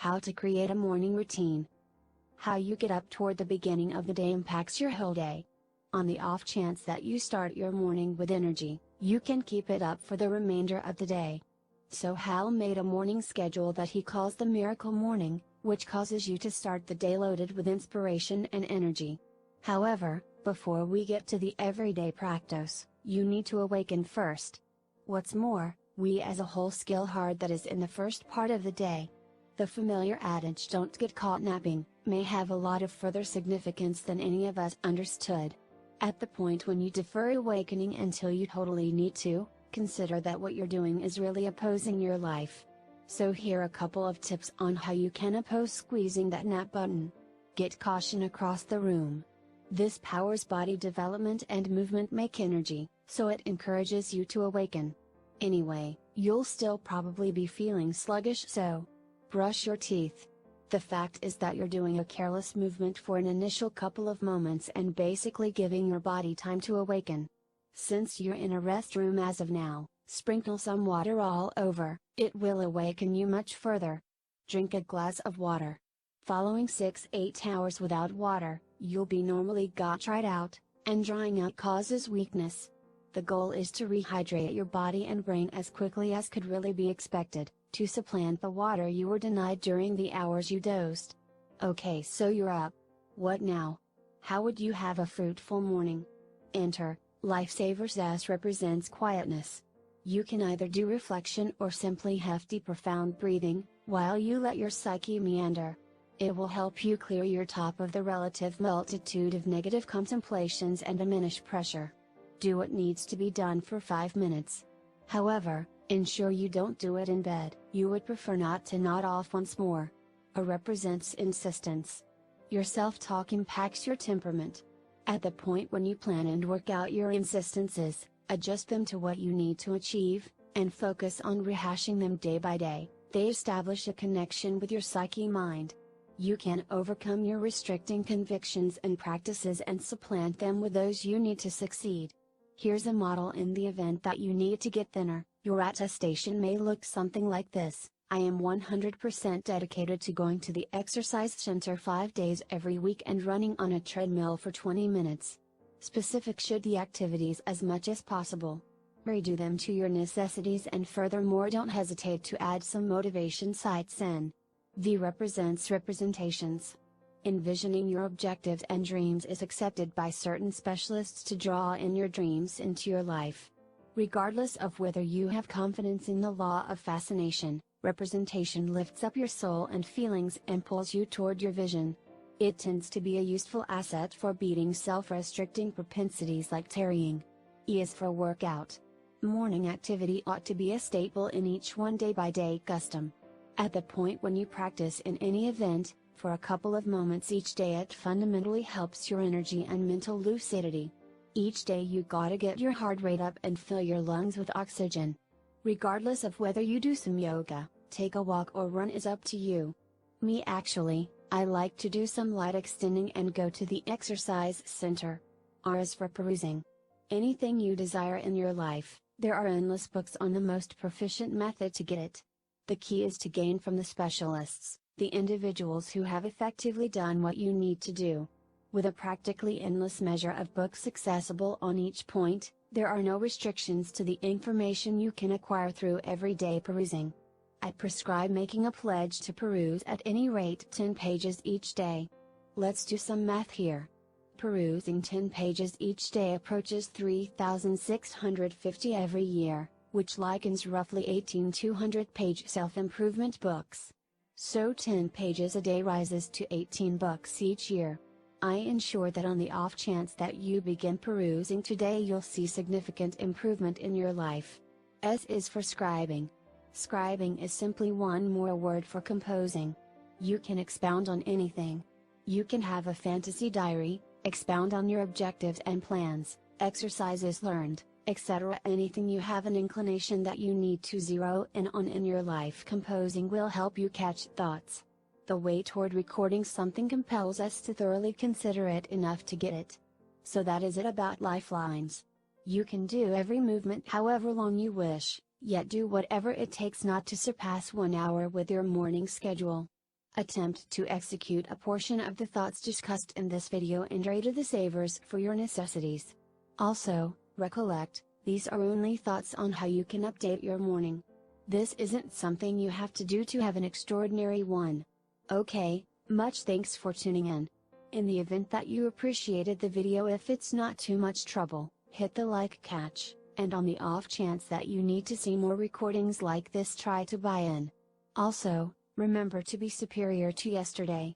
How to create a morning routine. How you get up toward the beginning of the day impacts your whole day. On the off chance that you start your morning with energy, you can keep it up for the remainder of the day. So Hal made a morning schedule that he calls the Miracle Morning, which causes you to start the day loaded with inspiration and energy. However, before we get to the everyday practice, you need to awaken first. What's more, we as a whole skill hard that is in the first part of the day. The familiar adage "don't get caught napping" may have a lot of further significance than any of us understood. At the point when you defer awakening until you totally need to, consider that what you're doing is really opposing your life. So here are a couple of tips on how you can oppose squeezing that nap button. Get caution across the room. This powers body development and movement make energy, so it encourages you to awaken. Anyway, you'll still probably be feeling sluggish, so brush your teeth. The fact is that you're doing a careless movement for an initial couple of moments and basically giving your body time to awaken. Since you're in a restroom as of now, sprinkle some water all over, it will awaken you much further. Drink a glass of water. Following 6-8 hours without water, you'll be normally got dried out, and drying out causes weakness. The goal is to rehydrate your body and brain as quickly as could really be expected, to supplant the water you were denied during the hours you dozed. Okay, so you're up. What now? How would you have a fruitful morning? Enter Lifesavers S represents quietness. You can either do reflection or simply hefty profound breathing, while you let your psyche meander. It will help you clear your top of the relative multitude of negative contemplations and diminish pressure. Do what needs to be done for 5 minutes. However, ensure you don't do it in bed. You would prefer not to nod off once more. A represents insistence. Your self-talk impacts your temperament. At the point when you plan and work out your insistences, adjust them to what you need to achieve, and focus on rehashing them day by day. They establish a connection with your psyche mind. You can overcome your restricting convictions and practices and supplant them with those you need to succeed. Here's a model in the event that you need to get thinner. Your attestation may look something like this: I am 100% dedicated to going to the exercise center 5 days every week and running on a treadmill for 20 minutes. Specific should the activities as much as possible. Redo them to your necessities, and furthermore don't hesitate to add some motivation sites in. V represents representations. Envisioning your objectives and dreams is accepted by certain specialists to draw in your dreams into your life. Regardless of whether you have confidence in the law of fascination, representation lifts up your soul and feelings and pulls you toward your vision. It tends to be a useful asset for beating self-restricting propensities like tarrying. E is for workout. Morning activity ought to be a staple in each one day-by-day custom. At the point when you practice in any event, for a couple of moments each day, it fundamentally helps your energy and mental lucidity. Each day you gotta get your heart rate up and fill your lungs with oxygen. Regardless of whether you do some yoga, take a walk or run is up to you. Me actually, I like to do some light extending and go to the exercise center. R is for perusing. Anything you desire in your life, there are endless books on the most proficient method to get it. The key is to gain from the specialists, the individuals who have effectively done what you need to do. With a practically endless measure of books accessible on each point, there are no restrictions to the information you can acquire through everyday perusing. I prescribe making a pledge to peruse at any rate 10 pages each day. Let's do some math here. Perusing 10 pages each day approaches 3,650 every year, which likens roughly 18,200-page self-improvement books. So 10 pages a day rises to 18 books each year. I ensure that on the off chance that you begin perusing today, you'll see significant improvement in your life. S is for scribing. Scribing is simply one more word for composing. You can expound on anything. You can have a fantasy diary, expound on your objectives and plans, exercises learned, etc. Anything you have an inclination that you need to zero in on in your life, composing will help you catch thoughts. The way toward recording something compels us to thoroughly consider it enough to get it. So that is it about lifelines. You can do every movement however long you wish, yet do whatever it takes not to surpass 1 hour with your morning schedule. Attempt to execute a portion of the thoughts discussed in this video and trade the savers for your necessities. Also, recollect, these are only thoughts on how you can update your morning. This isn't something you have to do to have an extraordinary one. Okay, much thanks for tuning in. In the event that you appreciated the video, if it's not too much trouble, hit the like catch, and on the off chance that you need to see more recordings like this, try to buy in. Also, remember to be superior to yesterday.